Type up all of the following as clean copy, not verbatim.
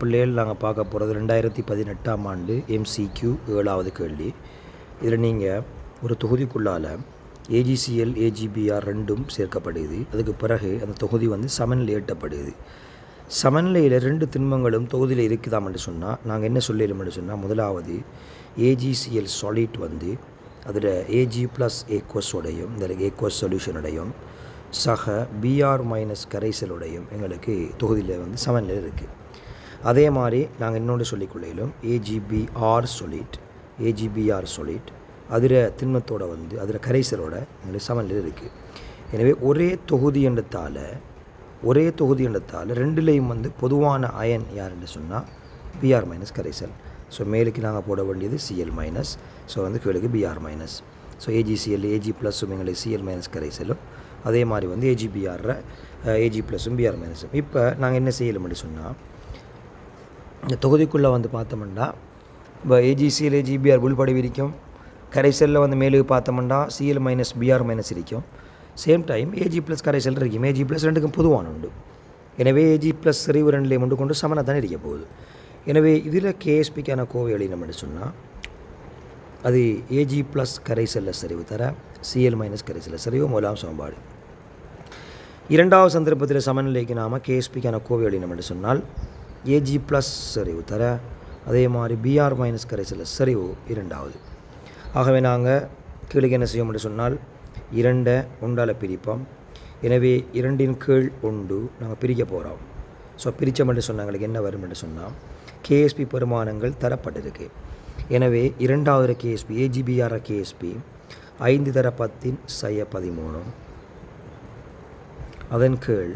பிள்ளைகள் நாங்கள் பார்க்க போகிறது 2018ஆம் ஆண்டு MCQ 7வது கேள்வி. இதில் நீங்கள் ஒரு தொகுதிக்குள்ளால் AGCL AGBR ரெண்டும் சேர்க்கப்படுது. அதுக்கு பிறகு அந்த தொகுதி சமநிலை எட்டப்படுது. சமநிலையில் 2 திண்மங்களும் தொகுதியில் இருக்குதாம்னு சொன்னால் நாங்கள் என்ன சொல்லிடலாம்னு சொன்னால், முதலாவது AGCL சாலிட் அதில் AG + ஏக்வஸோடையும் இந்த ஏக்வஸ் சொல்யூஷனுடையும் சக BR - கரைசலுடையும் எங்களுக்கு தொகுதியில் சமநிலையில் இருக்குது. அதே மாதிரி நாங்கள் இன்னொன்று சொல்லிக்கொள்ளையிலும் AGBR சொல்லிட் அதில் திண்மத்தோட அதில் கரைசலோட எங்களுக்கு சமநிலையில் இருக்குது. எனவே ஒரே தொகுதி என்றத்தால் ரெண்டுலேயும் பொதுவான அயன் யாருன்னு சொன்னால் BR - கரைசல். ஸோ மேலுக்கு நாங்கள் போட வேண்டியது Cl-, ஸோ கீழுக்கு BR-. ஸோ AGCL AG+ எங்களுக்கு Cl- கரைசலும், அதே மாதிரி AGBR AG+ BR-. இப்போ நாங்கள் என்ன செய்யலும்னு சொன்னால், இந்த தொகுதிக்குள்ளே பார்த்தோம்னா இப்போ AGCL AGBR உள்படி இருக்கும். கரைசலில் மேலுக்கு பார்த்தோம்னா Cl- BR- இருக்கும். சேம் டைம் AG+ கரைசல் இருக்கும். AG+ ரெண்டுக்கும் பொதுவான உண்டு. எனவே AG+ செறிவு ரெண்டுலேயும் ஒன்று கொண்டு சமனாக தானே இருக்க போகுது. எனவே இதில் KSPக்கான கோவை எழுதினோம்னு சொன்னால், அது AG+ கரைசலில் செறிவு தர Cl- கரைசலில் செறிவு முதலாம் சமன்பாடு. இரண்டாவது சந்தர்ப்பத்தில் சமநிலைக்கு நாம் KSPக்கான கோவை எழுதினோம்னு சொன்னால், AG+ செறிவு தர அதே மாதிரி BR- கரைசலில் செறிவு இரண்டாவது. ஆகவே நாங்கள் கீழே என்ன செய்வோம்னு சொன்னால், 2 ஒன்றால் பிரிப்போம். எனவே 2 கீழ் 1 நாங்கள் பிரிக்க போகிறோம். ஸோ பிரித்தோம்னு சொன்னாங்களுக்கு என்ன வரும்னு சொன்னால், KSP பெருமானங்கள் தரப்பட்டிருக்கு. எனவே இரண்டாவது KSP AGBR KSP 5 தர 10^13. அதன் கீழ்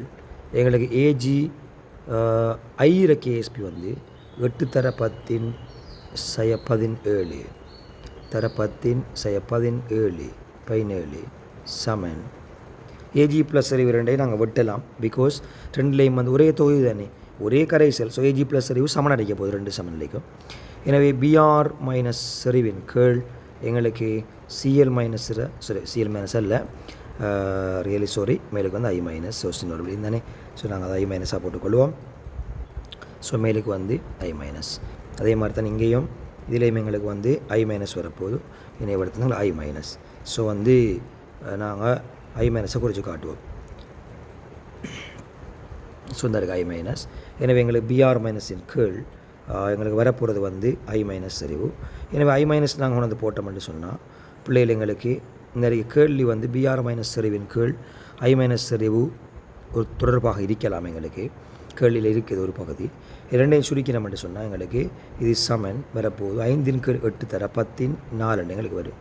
எங்களுக்கு AG I KSP 8 தர 10^17 தர 10^17 சமன் AG+ செறிவு ரெண்டையும் நாங்கள் வெட்டலாம். பிகாஸ் ரெண்டுலேயும் ஒரே தொகுதி தானே, ஒரே கரைசல். ஸோ AG+ செறிவு சமனடிக்க போகுது 2 சமநிலைக்கும். எனவே BR- செறிவின் கீழ் எங்களுக்கு Cl- அல்ல ரியலி சாரி, மேலுக்கு I- சோசின் ஒரு தானே. ஸோ நாங்கள் அதை I- போட்டுக்கொள்வோம். ஸோ மேலுக்கு I-. அதே மாதிரி தான் இங்கேயும் இதிலேயும் எங்களுக்கு I- வரப்போகுது. இணையப்படுத்தினால I-. ஸோ நாங்கள் I- குறித்து காட்டுவோம். ஸோ இந்த I-. எனவே எங்களுக்கு BR- கீழ் எங்களுக்கு வரப்போகிறது I- செறிவு. எனவே I- நாங்கள் போட்டோம்னு சொன்னால், பிள்ளைகள் எங்களுக்கு இந்த கேள்வி BR- செறிவின் கீழ் I- செறிவு ஒரு தொடர்பாக இருக்கலாம். எங்களுக்கு கேள்வியில் இருக்குது ஒரு பகுதி. இரண்டையும் சுருக்கினோம்னு சொன்னால் எங்களுக்கு இது சமன் வரப்போகுது 5 கீழ் 8 தர 10^4 எங்களுக்கு வரும்.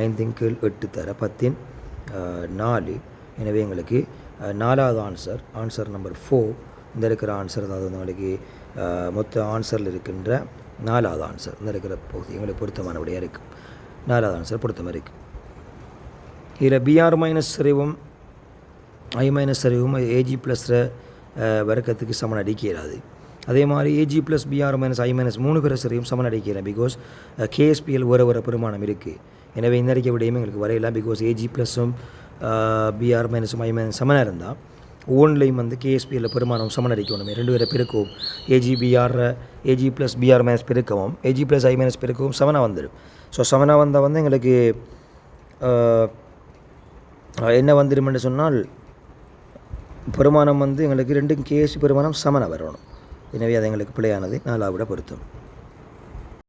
5 கீழ் 8 தர 10^4. எனவே எங்களுக்கு 4வது ஆன்சர் நம்பர் 4 இந்த இருக்கிற ஆன்சர். அதாவது எங்களுக்கு மொத்த ஆன்சரில் இருக்கின்ற 4வது ஆன்சர் இந்த இருக்கிற பகுதி எங்களுக்கு பொருத்தமானபடியாக இருக்குது. 4வது ஆன்சர் பொருத்தமாக இருக்குது. இதில் BR- செறிவும் I- செறிவும் AG+ வர்க்கத்துக்கு சமன் அடிக்கிறாது. அதே மாதிரி AG+ BR- I- 3 பேர் செறிவும் சமன் அடிக்கிறேன். பிகாஸ் KSPL வேறு பெருமானம் இருக்குது. எனவே இந்த அறிக்கை விடையும் எங்களுக்கு வரையலாம். பிகாஸ் AG+ BR- I- சமனாக இருந்தால் ஒவ்வொன்றிலையும் KSPL பெருமானம் சமன் அடிக்கணும். 2 பேரை பெருக்கவும் AG+ BR- பெருக்கவும் AG+ I- பெருக்கவும் சமனாக வந்துடும். ஸோ சமனாக வந்தால் எங்களுக்கு என்ன வந்துடும்னு சொன்னால், பெருமானம் எங்களுக்கு 2 KSP பெருமானம் சமனாக வரணும். எனவே அது எங்களுக்கு பிழையானது. 4வது பொருத்தம்.